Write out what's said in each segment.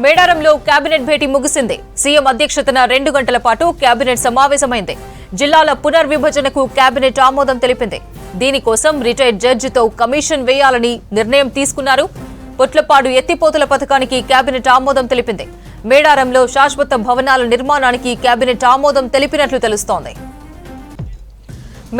మేడారంలో కేబినెట్ భేటీ ముగిసింది. సీఎం అధ్యక్షతన 2 గంటల పాటు కేబినెట్ సమావేశమైంది. జిల్లాల పునర్విభజనకు కేబినెట్ ఆమోదం తెలిపింది. దీనికోసం రిటైర్డ్ జడ్జితో కమిషన్ వేయాలని నిర్ణయం తీసుకున్నారు. పొట్లపాడు ఎత్తిపోతల పథకానికి కేబినెట్ ఆమోదం తెలిపింది. మేడారంలో శాశ్వత భవనాల నిర్మాణానికి కేబినెట్ ఆమోదం తెలిపినట్లు తెలుస్తోంది.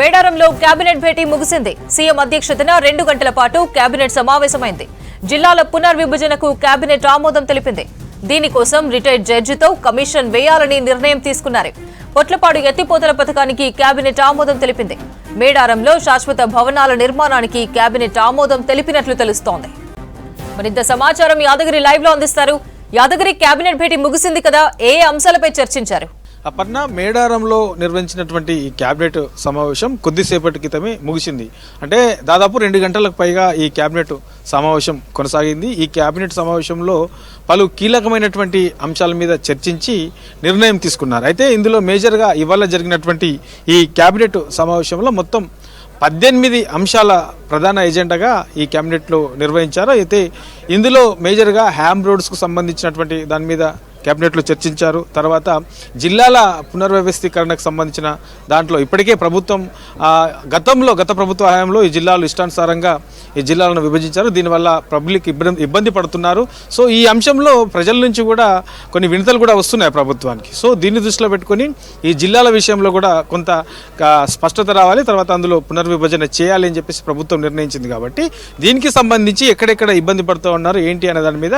మేడారంలో కేబినెట్ భేటీ ముగిసింది. సీఎం అధ్యక్షతన 2 గంటల పాటు కేబినెట్ సమావేశమైంది. జిల్లాల పునర్విభజనకు కేబినెట్ ఆమోదం తెలిపింది. దీనికోసం రిటైర్డ్ జడ్జితో కమిషన్ వేయాలని నిర్ణయం తీసుకున్నారు. పొట్లపాడు ఎత్తిపోతల పథకానికి కేబినెట్ ఆమోదం తెలిపింది. మేడారంలో శాశ్వత భవనాల నిర్మాణానికి కేబినెట్ ఆమోదం తెలిపినట్లు తెలుస్తోంది. మరింత సమాచారం యాదగిరి లైవ్ లో అందిస్తారు. యాదగిరి, కేబినెట్ భేటీ ముగిసింది కదా, ఏ అంశాలపై చర్చించారు? అపర్ణ, మేడారంలో నిర్వహించినటువంటి ఈ కేబినెట్ సమావేశం కొద్దిసేపటి క్రితమే ముగిసింది. అంటే దాదాపు 2 గంటలకు పైగా ఈ కేబినెట్ సమావేశం కొనసాగింది. ఈ కేబినెట్ సమావేశంలో పలు కీలకమైనటువంటి అంశాల మీద చర్చించి నిర్ణయం తీసుకున్నారు. అయితే ఇందులో మేజర్గా ఇవాళ జరిగినటువంటి ఈ కేబినెట్ సమావేశంలో మొత్తం 18 అంశాల ప్రధాన ఎజెండాగా ఈ కేబినెట్లో నిర్వహించారు. అయితే ఇందులో మేజర్గా హ్యామ్ రోడ్స్కు సంబంధించినటువంటి దాని మీద కేబినెట్లో చర్చించారు. తర్వాత జిల్లాల పునర్వ్యవస్థీకరణకు సంబంధించిన దాంట్లో ఇప్పటికే ప్రభుత్వం గత ప్రభుత్వ హయాంలో ఈ జిల్లాలు ఇష్టానుసారంగా ఈ జిల్లాలను విభజించారు. దీనివల్ల పబ్లిక్ ఇబ్బంది పడుతున్నారు. సో ఈ అంశంలో ప్రజల నుంచి కూడా కొన్ని వినతులు కూడా వస్తున్నాయి ప్రభుత్వానికి. సో దీన్ని దృష్టిలో పెట్టుకొని ఈ జిల్లాల విషయంలో కూడా కొంత స్పష్టత రావాలి, తర్వాత అందులో పునర్విభజన చేయాలి అని చెప్పేసి ప్రభుత్వం నిర్ణయించింది. కాబట్టి దీనికి సంబంధించి ఎక్కడెక్కడ ఇబ్బంది పడుతూ ఉన్నారు ఏంటి అనే దాని మీద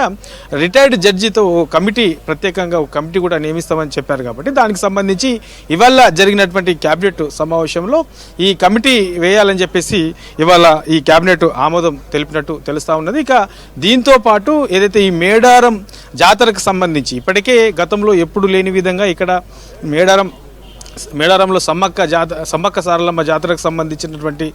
రిటైర్డ్ జడ్జితో కమిటీ ప్రత్యేకంగా ఒక కమిటీ కూడా నియమిస్తామని చెప్పారు. కాబట్టి దానికి సంబంధించి ఇవాళ జరిగినటువంటి కేబినెట్ సమావేశంలో ఈ కమిటీ వేయాలని చెప్పేసి ఇవాళ ఈ కేబినెట్ ఆమోదం తెలిపినట్టు తెలుస్తా ఉన్నది. ఇక దీంతో పాటు ఏదైతే ఈ మేడారం జాతరకు సంబంధించి ఇప్పటికే గతంలో ఎప్పుడు లేని విధంగా ఇక్కడ మేడారంలో సమ్మక్క సారలమ్మ జాతరకు సంబంధించినటువంటి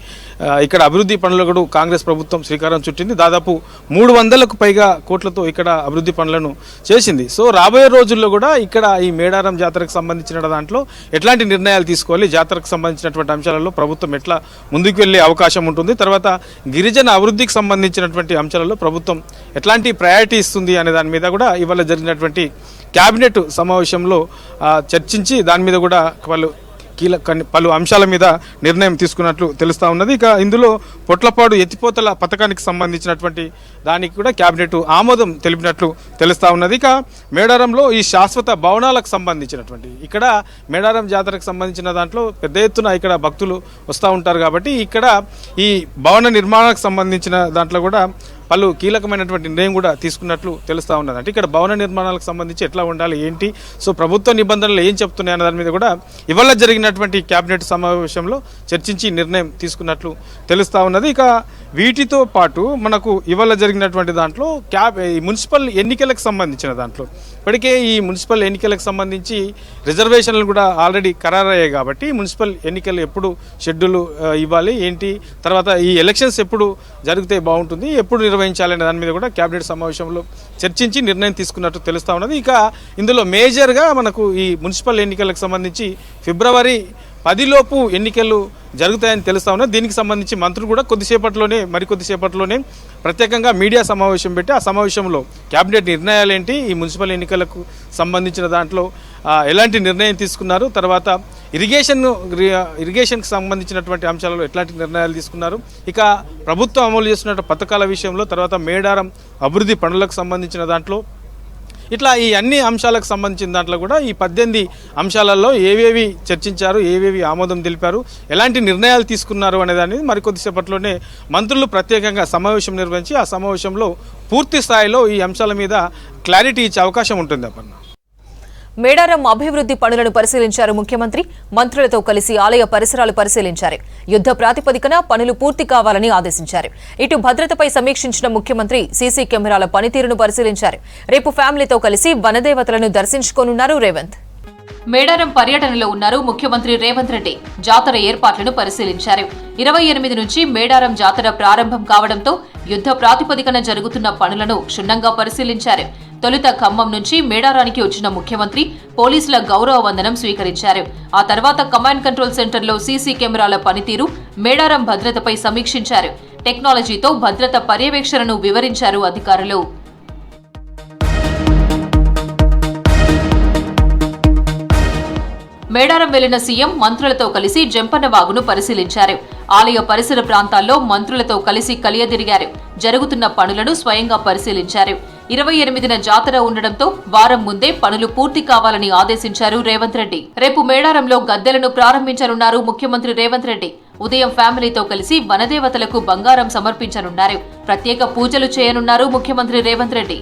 ఇక్కడ అభివృద్ధి పనులకు కాంగ్రెస్ ప్రభుత్వం శ్రీకారం చుట్టింది. దాదాపు 300కు పైగా కోట్లతో ఇక్కడ అభివృద్ధి పనులను చేసింది. సో రాబోయే రోజుల్లో కూడా ఇక్కడ ఈ మేడారం జాతరకు సంబంధించిన దాంట్లో ఎట్లాంటి నిర్ణయాలు తీసుకోవాలి, జాతరకు సంబంధించినటువంటి అంశాలలో ప్రభుత్వం ఎట్లా ముందుకు వెళ్ళే అవకాశం ఉంటుంది, తర్వాత గిరిజన అభివృద్ధికి సంబంధించినటువంటి అంశాలలో ప్రభుత్వం ఎట్లాంటి ప్రయారిటీ ఇస్తుంది అనే దాని మీద కూడా ఇవాళ జరిగినటువంటి కేబినెట్ సమావేశంలో చర్చించి దాని మీద కూడా పలు అంశాల మీద నిర్ణయం తీసుకున్నట్లు తెలుస్తూ ఉన్నది. ఇక ఇందులో పొట్లపాడు ఎత్తిపోతల పథకానికి సంబంధించినటువంటి దానికి కూడా కేబినెట్ ఆమోదం తెలిపినట్లు తెలుస్తూ ఉన్నది. ఇక మేడారంలో ఈ శాశ్వత భవనాలకు సంబంధించినటువంటి ఇక్కడ మేడారం జాతరకు సంబంధించిన దాంట్లో పెద్ద ఎత్తున ఇక్కడ భక్తులు వస్తూ ఉంటారు. కాబట్టి ఇక్కడ ఈ భవన నిర్మాణానికి సంబంధించిన దాంట్లో కూడా పలు కీలకమైనటువంటి నిర్ణయం కూడా తీసుకున్నట్లు తెలుస్తూ ఉన్నది. అంటే ఇక్కడ భవన నిర్మాణాలకు సంబంధించి ఎట్లా ఉండాలి ఏంటి, సో ప్రభుత్వ నిబంధనలు ఏం చెప్తున్నాయి అనే దాని మీద కూడా ఇవాళ జరిగినటువంటి కేబినెట్ సమావేశంలో చర్చించి నిర్ణయం తీసుకున్నట్లు తెలుస్తూ ఉన్నది. ఇక వీటితో పాటు మనకు ఇవాళ జరిగినటువంటి దాంట్లో ఈ మున్సిపల్ ఎన్నికలకు సంబంధించిన దాంట్లో ఇప్పటికే ఈ మున్సిపల్ ఎన్నికలకు సంబంధించి రిజర్వేషన్లు కూడా ఆల్రెడీ ఖరారయ్యాయి. కాబట్టి మున్సిపల్ ఎన్నికలు ఎప్పుడు షెడ్యూల్ ఇవ్వాలి ఏంటి, తర్వాత ఈ ఎలక్షన్స్ ఎప్పుడు జరిగితే బాగుంటుంది, ఎప్పుడు నిర్వహించాలనే దాని మీద కూడా కేబినెట్ సమావేశంలో చర్చించి నిర్ణయం తీసుకున్నట్టు తెలుస్తూ ఉన్నది. ఇక ఇందులో మేజర్గా మనకు ఈ మున్సిపల్ ఎన్నికలకు సంబంధించి ఫిబ్రవరి 10లోపు ఎన్నికలు జరుగుతాయని తెలుస్తా ఉన్నది. దీనికి సంబంధించి మంత్రులు కూడా మరికొద్దిసేపట్లోనే ప్రత్యేకంగా మీడియా సమావేశం పెట్టి ఆ సమావేశంలో కేబినెట్ నిర్ణయాలు ఏంటి, ఈ మున్సిపల్ ఎన్నికలకు సంబంధించిన దాంట్లో ఎలాంటి నిర్ణయం తీసుకున్నారు, తర్వాత ఇరిగేషన్కి సంబంధించినటువంటి అంశాలలో ఎట్లాంటి నిర్ణయాలు తీసుకున్నారు, ఇక ప్రభుత్వం అమలు చేస్తున్న పథకాల విషయంలో, తర్వాత మేడారం అభివృద్ధి పనులకు సంబంధించిన దాంట్లో ఇట్లా ఈ అన్ని అంశాలకు సంబంధించిన దాంట్లో కూడా ఈ 18 అంశాలలో ఏవేవి చర్చించారు, ఏవేవి ఆమోదం తెలిపారు, ఎలాంటి నిర్ణయాలు తీసుకున్నారు అనేది మరికొద్దిసేపట్లోనే మంత్రులు ప్రత్యేకంగా సమావేశం నిర్వహించి ఆ సమావేశంలో పూర్తి స్థాయిలో ఈ అంశాల మీద క్లారిటీ ఇచ్చే అవకాశం ఉంటుంది. అపర్ణ, మేడారం అభివృద్ధి పనులను పరిశీలించారు ముఖ్యమంత్రి. మంత్రులతో కలిసి ఆలయ పరిసరాలు పరిశీలించారు. యుద్ధ ప్రాతిపదికన పనులు పూర్తి కావాలని ఆదేశించారు. ఇటు భద్రతపై సమీక్షించిన ముఖ్యమంత్రి సీసీ కెమెరాల పనితీరును పరిశీలించారు. రేపు ఫ్యామిలీతో కలిసి వనదేవతలను దర్శించుకోనున్నారు రేవంత్. మేడారం పర్యటనలో ఉన్నారు ముఖ్యమంత్రి రేవంత్ రెడ్డి. జాతర ఏర్పాట్లను పరిశీలించారు. 28 నుంచి మేడారం జాతర ప్రారంభం కావడంతో యుద్ధ ప్రాతిపదికన జరుగుతున్న పనులను క్షుణ్ణంగా పరిశీలించారు. తొలుత ఖమ్మం నుంచి మేడారానికి వచ్చిన ముఖ్యమంత్రి పోలీసుల గౌరవ వందనం స్వీకరించారు. ఆ తర్వాత కమాండ్ కంట్రోల్ సెంటర్లో సీసీ కెమెరాల పనితీరు, మేడారం భద్రతపై సమీక్షించారు. టెక్నాలజీతో భద్రత పర్యవేక్షణను వివరించారు అధికారులు. మేడారం వెళ్లిన సీఎం మంత్రులతో కలిసి జంపన్న వాగును పరిశీలించారు. ఆలయ పరిసర ప్రాంతాల్లో మంత్రులతో కలిసి కలియదిరిగారు. జరుగుతున్న పనులను స్వయంగా పరిశీలించారు. 28న జాతర ఉండడంతో వారం ముందే పనులు పూర్తి కావాలని ఆదేశించారు రేవంత్ రెడ్డి. రేపు మేడారంలో గద్దెలను ప్రారంభించనున్నారు ముఖ్యమంత్రి రేవంత్ రెడ్డి. ఉదయం ఫ్యామిలీతో కలిసి వనదేవతలకు బంగారం సమర్పించనున్నారు. ప్రత్యేక పూజలు చేయనున్నారు ముఖ్యమంత్రి రేవంత్ రెడ్డి.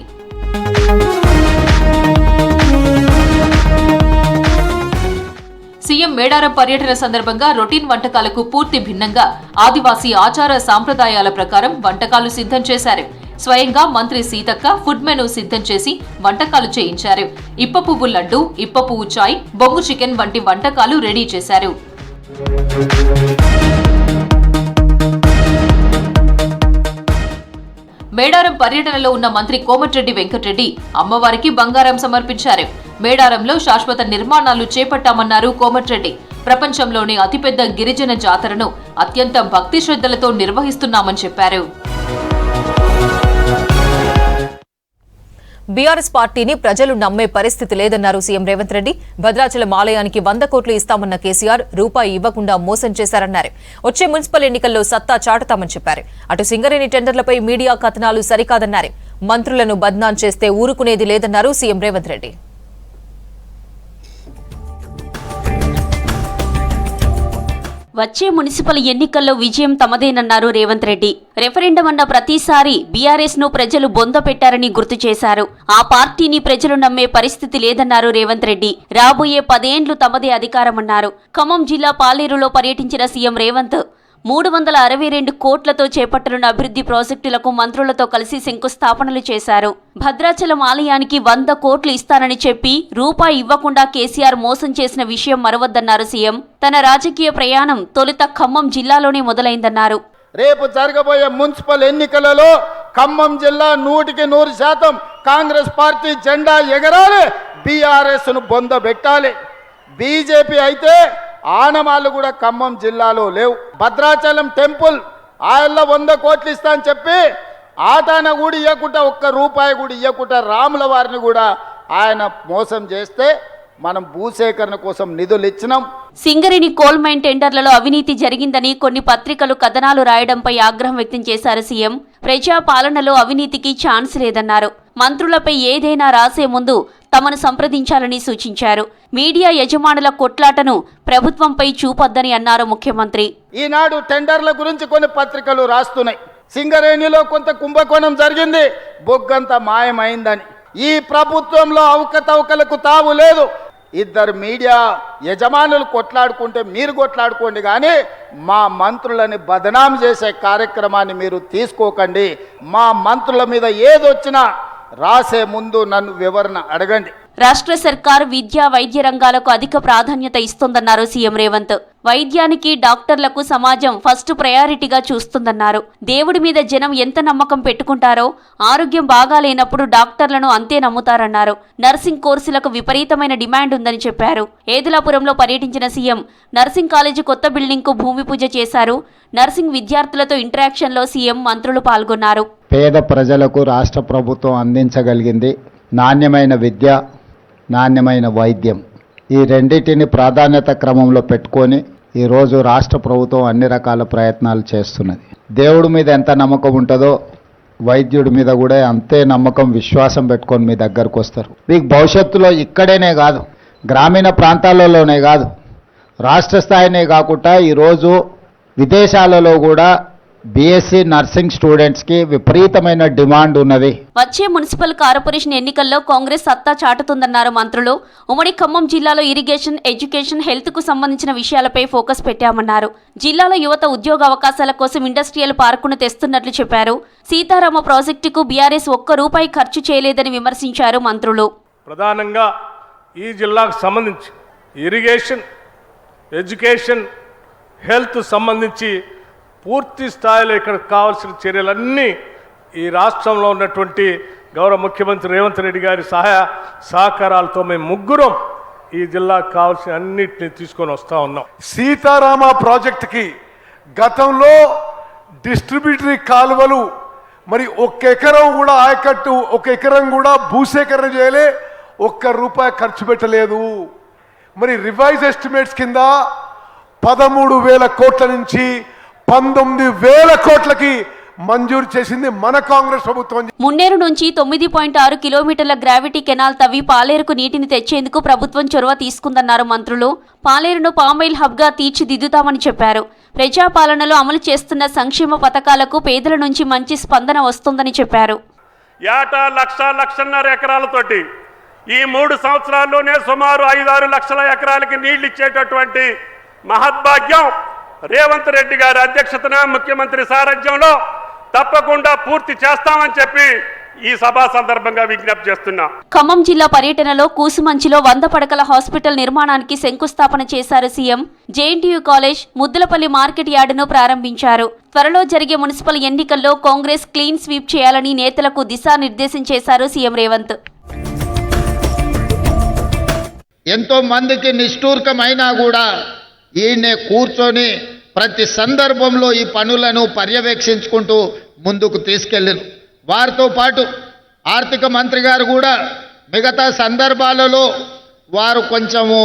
సీఎం మేడారం పర్యటన సందర్భంగా రొటీన్ వంటకాలకు పూర్తి భిన్నంగా ఆదివాసీ ఆచార సాంప్రదాయాల ప్రకారం వంటకాలు సిద్ధం చేశారు. స్వయంగా మంత్రి సీతక్క ఫుడ్ మెనూ సిద్ధం చేసి వంటకాలు చేయించారు. ఇప్ప పువ్వు లడ్డు, ఇప్ప పువ్వు చాయ్, బొంగు చికెన్ వంటి వంటకాలు రెడీ చేశారు. మేడారం పర్యటనలో ఉన్న మంత్రి కోమటిరెడ్డి వెంకటరెడ్డి అమ్మవారికి బంగారం సమర్పించారు. మేడారంలో శాశ్వత నిర్మాణాలు చేపట్టామన్నారు కోమటిరెడ్డి. ప్రపంచంలోనే అతిపెద్ద గిరిజన జాతరను అత్యంత భక్తి శ్రద్ధలతో నిర్వహిస్తున్నామని చెప్పారు. బీఆర్ఎస్ పార్టీని ప్రజలు నమ్మే పరిస్థితి లేదన్నారు సీఎం రేవంత్ రెడ్డి. భద్రాచలం ఆలయానికి 100 కోట్లు ఇస్తామన్న కేసీఆర్ రూపాయి ఇవ్వకుండా మోసం చేశారన్నారు. వచ్చే మున్సిపల్ ఎన్నికల్లో సత్తా చాటుతామని చెప్పారు. అటు సింగరేణి టెండర్లపై మీడియా కథనాలు సరికాదన్నారు. మంత్రులను బద్నాం చేస్తే ఊరుకునేది లేదన్నారు సీఎం రేవంత్ రెడ్డి. వచ్చే మున్సిపల్ ఎన్నికల్లో విజయం తమదేనన్నారు రేవంత్ రెడ్డి. రెఫరెండం అన్న ప్రతిసారి బీఆర్ఎస్ ను ప్రజలు బొంద పెట్టారని గుర్తు చేశారు. ఆ పార్టీని ప్రజలు నమ్మే పరిస్థితి లేదన్నారు రేవంత్ రెడ్డి. రాబోయే 10 ఏండ్లు తమదే అధికారమన్నారు. ఖమ్మం జిల్లా పాలేరులో పర్యటించిన సీఎం రేవంత్ 362 కోట్లతో చేపట్టనున్న అభివృద్ధి ప్రాజెక్టులకు మంత్రులతో కలిసి శంకుస్థాపనలు చేశారు. భద్రాచలం ఆలయానికి 100 కోట్లు ఇస్తానని చెప్పి రూపాయి ఇవ్వకుండా కేసీఆర్ మోసం చేసిన విషయం మరవద్దన్నారు సీఎం. తన రాజకీయ ప్రయాణం తొలుత ఖమ్మం జిల్లాలోనే మొదలైందన్నారు. రేపు జరగబోయే మున్సిపల్ ఎన్నికలలో ఖమ్మం జిల్లా 100% కాంగ్రెస్ పార్టీ జెండా ఎగరాలి, బీఆర్ఎస్ ను బొందబెట్టాలి. బీజేపీ అయితే ఆనమాలు కూడా ఖమ్మం జిల్లాలో లేవు. భద్రాచలం టెంపుల్ ఆయల్లో 100 కోట్లు ఇస్తా అని చెప్పి ఆటాన కూడా ఇవ్వకుండా, 1 రూపాయి కూడా ఇవ్వకుండా రాముల వారిని కూడా ఆయన మోసం చేస్తే మనం భూసేకరణ కోసం నిధులు ఇచ్చినాం. సింగరేణి కోల్ మైన్ టెండర్లలో అవినీతి జరిగిందని కొన్ని పత్రికలు కథనాలు రాయడంపై ఆగ్రహం వ్యక్తం చేశారు సీఎం. ప్రజా పాలనలో అవినీతికి ఛాన్స్ లేదన్నారు. మంత్రులపై ఏదైనా రాసే ముందు తమను సంప్రదించాలని సూచించారు. మీడియా యజమానుల కొట్లాటను ప్రభుత్వంపై చూపొద్దని అన్నారు ముఖ్యమంత్రి. ఈనాడు టెండర్ల గురించి కొన్ని పత్రికలు రాస్తున్నాయి. సింగరేణిలో కొంత కుంభకోణం జరిగింది, బొగ్గంత మాయమైందని. ఈ ప్రభుత్వంలో అవకతవకలకు తావు లేదు. 2 మీడియా యజమానులు కొట్లాడుకుంటే మీరు కొట్లాడుకోండి, కానీ మా మంత్రులని బదనాం చేసే కార్యక్రమాన్ని మీరు తీసుకోకండి. మా మంత్రుల మీద ఏదొచ్చినా రాసే ముందు నన్ను వివరణ అడగండి. రాష్ట్ర సర్కార్ విద్యా వైద్య రంగాలకు అధిక ప్రాధాన్యత ఇస్తోందన్నారు సీఎం రేవంత్. వైద్యానికి డాక్టర్లకు సమాజం ఫస్ట్ ప్రయారిటీగా చూస్తుందన్నారు. దేవుడి మీద జనం ఎంత నమ్మకం పెట్టుకుంటారో ఆరోగ్యం బాగాలేనప్పుడు డాక్టర్లను అంతే నమ్ముతారన్నారు. నర్సింగ్ కోర్సులకు విపరీతమైన డిమాండ్ ఉందని చెప్పారు. ఏదులాపురంలో పర్యటించిన సీఎం నర్సింగ్ కాలేజీ కొత్త బిల్డింగ్ కు భూమి పూజ చేశారు. నర్సింగ్ విద్యార్థులతో ఇంటరాక్షన్ లో సీఎం మంత్రులు పాల్గొన్నారు. పేద ప్రజలకు రాష్ట్ర ప్రభుత్వం అందించగలిగింది నాణ్యమైన విద్య, నాణ్యమైన వైద్యం. ఈ రెండింటిని ప్రాధాన్యత క్రమంలో పెట్టుకొని ఈరోజు రాష్ట్ర ప్రభుత్వం అన్ని రకాల ప్రయత్నాలు చేస్తున్నది. దేవుడి మీద ఎంత నమ్మకం ఉంటుందో వైద్యుడి మీద కూడా అంతే నమ్మకం, విశ్వాసం పెట్టుకొని మీ దగ్గరకు వస్తారు. మీకు భవిష్యత్తులో ఇక్కడేనే కాదు, గ్రామీణ ప్రాంతాలలోనే కాదు, రాష్ట్ర స్థాయినే కాకుండా ఈరోజు విదేశాలలో కూడా బీఎస్సీ నర్సింగ్ స్టూడెంట్స్ కి విపరీతమైన డిమాండ్ ఉన్నది. వచ్చే మున్సిపల్ కార్పొరేషన్ ఎన్నికల్లో కాంగ్రెస్ సత్తా చాటుతుందన్నారు మంత్రులు. ఉమ్మడి ఖమ్మం జిల్లాలో ఇరిగేషన్, ఎడ్యుకేషన్, హెల్త్ కు సంబంధించిన విషయాలపై ఫోకస్ పెట్టామన్నారు. జిల్లాలో యువత ఉద్యోగ అవకాశాల కోసం ఇండస్ట్రియల్ పార్కును తెస్తున్నట్లు చెప్పారు. సీతారామ ప్రాజెక్టుకు బీఆర్ఎస్ 1 రూపాయి ఖర్చు చేయలేదని విమర్శించారు మంత్రులు. ప్రధానంగా ఈ జిల్లాకు సంబంధించి ఇరిగేషన్, ఎడ్యుకేషన్, హెల్త్ సంబంధించి పూర్తి స్థాయిలో ఇక్కడ కావాల్సిన చర్యలన్నీ ఈ రాష్ట్రంలో ఉన్నటువంటి గౌరవ ముఖ్యమంత్రి రేవంత్ రెడ్డి గారి సహాయ సహకారాలతో మేము ముగ్గురం ఈ జిల్లాకు కావాల్సిన అన్నిటిని తీసుకొని వస్తూ ఉన్నాం. సీతారామ ప్రాజెక్టుకి గతంలో డిస్ట్రిబ్యూటరీ కాలువలు మరి 1 ఎకరం కూడా ఆయకట్టు, 1 ఎకరం కూడా భూసేకరణ చేయలే, 1 రూపాయి ఖర్చు పెట్టలేదు. మరి రివైజ్ ఎస్టిమేట్స్ కింద 13,000 కోట్ల నుంచి 19,000 కోట్లకి మంజూరు చేసింది మన కాంగ్రెస్ ప్రభుత్వం. మున్నేరు నుంచి 9.6 కిలోమీటర్ల గ్రావిటీ కెనాల్ తవ్వి పాలేరుకు నీటిని తెచ్చేందుకు ప్రభుత్వం చొరవ తీసుకుందన్నారు మంత్రులు. పాలేరును పామాయిల్ హబ్ గా తీర్చిదిద్దుతామని చెప్పారు. ప్రజాపాలనలో అమలు చేస్తున్న సంక్షేమ పథకాలకు పేదల నుంచి మంచి స్పందన వస్తుందని చెప్పారు. ఏటా 1,00,000-1,500 ఎకరాలతోటి ఈ 3 సంవత్సరాల్లోనే సుమారు 5-6 లక్షల ఎకరాలకి నీళ్లు ఇచ్చేటటువంటి మహద్భాగ్యం రేవంత్ రెడ్డి గారి అధ్యక్షతన ముఖ్యమంత్రి సారథ్యంలో తప్పకుండా పూర్తి చేస్తామని చెప్పి ఈ సభా సందర్భంగా విజ్ఞప్తి చేస్తున్నా. ఖమ్మం జిల్లా పర్యటనలో కూసుమంచిలో 100 పడకల హాస్పిటల్ నిర్మాణానికి శంకుస్థాపన చేశారు సీఎం. జేఎన్టీయూ కాలేజ్, ముద్దులపల్లి మార్కెట్ యార్డును ప్రారంభించారు. త్వరలో జరిగే మున్సిపల్ ఎన్నికల్లో కాంగ్రెస్ క్లీన్ స్వీప్ చేయాలని నేతలకు దిశానిర్దేశం చేశారు సీఎం రేవంత్. ఎంతో మందికి నిష్ఠూర్కమైనా కూడా ఈయనే కూర్చొని ప్రతి సందర్భంలో ఈ పనులను పర్యవేక్షించుకుంటూ ముందుకు తీసుకెళ్ళారు. వారితో పాటు ఆర్థిక మంత్రి గారు కూడా మిగతా సందర్భాలలో వారు కొంచెము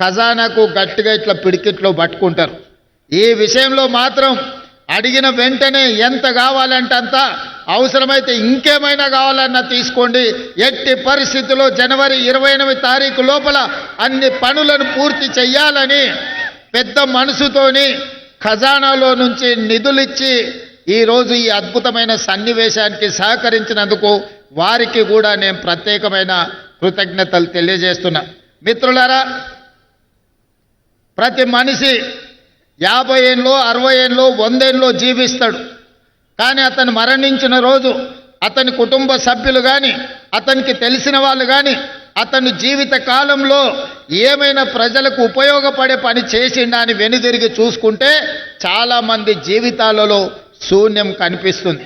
ఖజానాకు గట్టిగా ఇట్లా పిడికిట్లో పట్టుకుంటారు. ఈ విషయంలో మాత్రం అడిగిన వెంటనే ఎంత కావాలంటే అంత, అవసరమైతే ఇంకేమైనా కావాలన్నా తీసుకోండి, ఎట్టి పరిస్థితుల్లో జనవరి 28 తారీఖు లోపల అన్ని పనులను పూర్తి చేయాలని పెద్ద మనసుతోని ఖజానాలో నుంచి నిధులిచ్చి ఈరోజు ఈ అద్భుతమైన సన్నివేశానికి సహకరించినందుకు వారికి కూడా నేను ప్రత్యేకమైన కృతజ్ఞతలు తెలియజేస్తున్నా. మిత్రులారా, ప్రతి మనిషి 50 ఏళ్ళలో 60 ఏళ్ళలో 100 ఏళ్ళలో జీవిస్తాడు. కానీ అతను మరణించిన రోజు అతని కుటుంబ సభ్యులు కానీ అతనికి తెలిసిన వాళ్ళు కానీ అతను జీవిత కాలంలో ఏమైనా ప్రజలకు ఉపయోగపడే పని చేసిండా అని వెనుదిరిగి చూసుకుంటే చాలామంది జీవితాలలో శూన్యం కనిపిస్తుంది.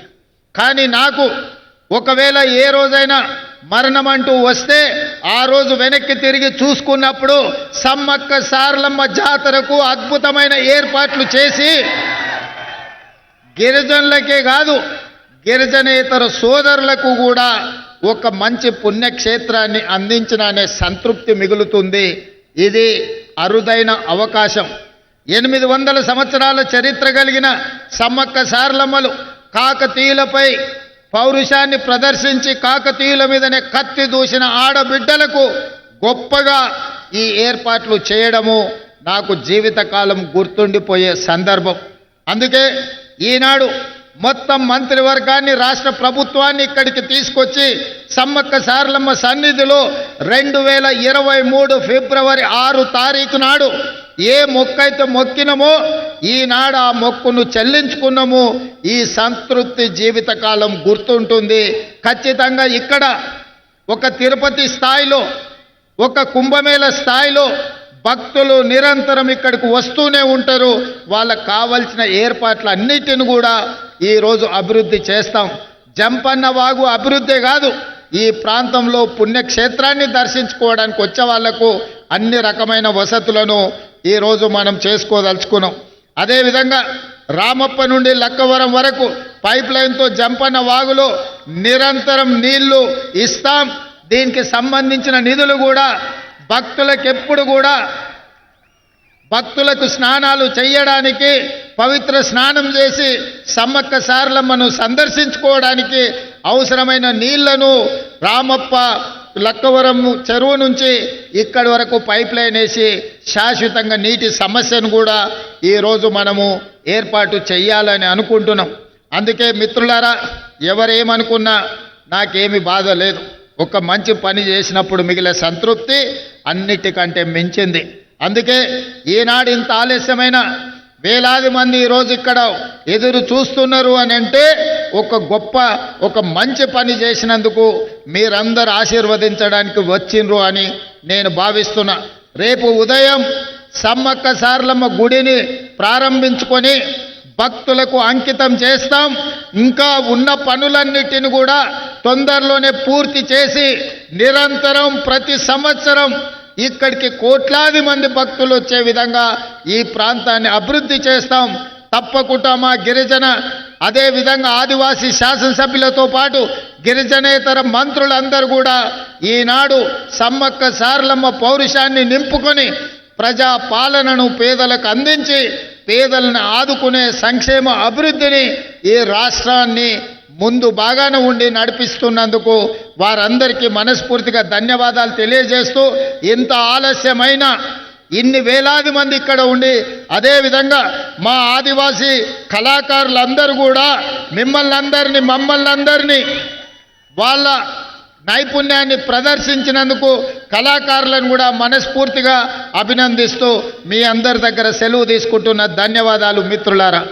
కానీ నాకు ఒకవేళ ఏ రోజైనా మరణం అంటూ వస్తే ఆ రోజు వెనక్కి తిరిగి చూసుకున్నప్పుడు సమ్మక్క సారలమ్మ జాతరకు అద్భుతమైన ఏర్పాట్లు చేసి గిరిజనులకే కాదు గిరిజనేతర సోదరులకు కూడా ఒక మంచి పుణ్యక్షేత్రాన్ని అందించిన అనే సంతృప్తి మిగులుతుంది. ఇది అరుదైన అవకాశం. 800 సంవత్సరాల చరిత్ర కలిగిన సమ్మక్క సారలమ్మలు కాకతీయులపై పౌరుషాన్ని ప్రదర్శించి కాకతీయుల మీదనే కత్తి దూసిన ఆడబిడ్డలకు గొప్పగా ఈ ఏర్పాట్లు చేయడము నాకు జీవితకాలం గుర్తుండిపోయే సందర్భం. అందుకే ఈనాడు మొత్తం మంత్రివర్గాన్ని రాష్ట్ర ప్రభుత్వాన్ని ఇక్కడికి తీసుకొచ్చి సమ్మక్క సారలమ్మ సన్నిధిలో 2023 ఫిబ్రవరి 6 తారీఖు నాడు ఏ మొక్కైతే మొక్కినమో ఈనాడు ఆ మొక్కును చెల్లించుకున్నాము. ఈ సంతృప్తి జీవితకాలం గుర్తుంటుంది. ఖచ్చితంగా ఇక్కడ ఒక తిరుపతి స్థాయిలో ఒక కుంభమేళ స్థాయిలో భక్తులు నిరంతరం ఇక్కడికి వస్తూనే ఉంటారు. వాళ్ళకు కావలసిన ఏర్పాట్లన్నిటిని కూడా ఈరోజు అభివృద్ధి చేస్తాం. జంపన్న వాగు అభివృద్ధి కాదు, ఈ ప్రాంతంలో పుణ్యక్షేత్రాన్ని దర్శించుకోవడానికి వచ్చే వాళ్లకు అన్ని రకమైన వసతులను ఈరోజు మనం చేసుకోదలుచుకున్నాం. అదేవిధంగా రామప్ప నుండి లక్కవరం వరకు పైప్ లైన్తో జంపన్న వాగులో నిరంతరం నీళ్లు ఇస్తాం. దీనికి సంబంధించిన నిధులు కూడా భక్తులకు కూడా భక్తులకు స్నానాలు చేయడానికి పవిత్ర స్నానం చేసి సమ్మక్క సారలమ్మను సందర్శించుకోవడానికి అవసరమైన నీళ్లను రామప్ప లక్కవరం చెరువు నుంచి ఇక్కడి వరకు పైప్ లైన్ వేసి శాశ్వతంగా నీటి సమస్యను కూడా ఈరోజు మనము ఏర్పాటు చేయాలని అనుకుంటున్నాం. అందుకే మిత్రులారా, ఎవరేమనుకున్నా నాకేమి బాధ లేదు. ఒక మంచి పని చేసినప్పుడు మిగిలే సంతృప్తి అన్నిటికంటే మించింది. అందుకే ఈనాడు ఇంత ఆలస్యమైన వేలాది మంది ఈరోజు ఇక్కడ ఎదురు చూస్తున్నారు అని అంటే ఒక మంచి పని చేసినందుకు మీరందరూ ఆశీర్వదించడానికి వచ్చిండ్రు అని నేను భావిస్తున్నా. రేపు ఉదయం సమ్మక్క సారలమ్మ గుడిని ప్రారంభించుకొని భక్తులకు అంకితం చేస్తాం. ఇంకా ఉన్న పనులన్నిటిని కూడా తొందరలోనే పూర్తి చేసి నిరంతరం ప్రతి సంవత్సరం ఇక్కడికి కోట్లాది మంది భక్తులు వచ్చే విధంగా ఈ ప్రాంతాన్ని అభివృద్ధి చేస్తాం. తప్పకుండా మా గిరిజన అదేవిధంగా ఆదివాసీ శాసనసభ్యులతో పాటు గిరిజనేతర మంత్రులందరూ కూడా ఈనాడు సమ్మక్క సారలమ్మ పౌరుషాన్ని నింపుకొని ప్రజా పాలనను పేదలకు అందించి పేదలను ఆదుకునే సంక్షేమ అభివృద్ధిని ఈ రాష్ట్రాన్ని ముందు బాగానే ఉండి నడిపిస్తున్నందుకు వారందరికీ మనస్ఫూర్తిగా ధన్యవాదాలు తెలియజేస్తూ, ఇంత ఆలస్యమైన ఇన్ని వేలాది మంది ఇక్కడ ఉండి అదేవిధంగా మా ఆదివాసీ కళాకారులందరూ కూడా మమ్మల్ని అందరినీ వాళ్ళ నైపుణ్యాన్ని ప్రదర్శించినందుకు కళాకారులను కూడా మనస్ఫూర్తిగా అభినందిస్తూ మీ అందరి దగ్గర సెలవు తీసుకుంటున్న ధన్యవాదాలు మిత్రులారా.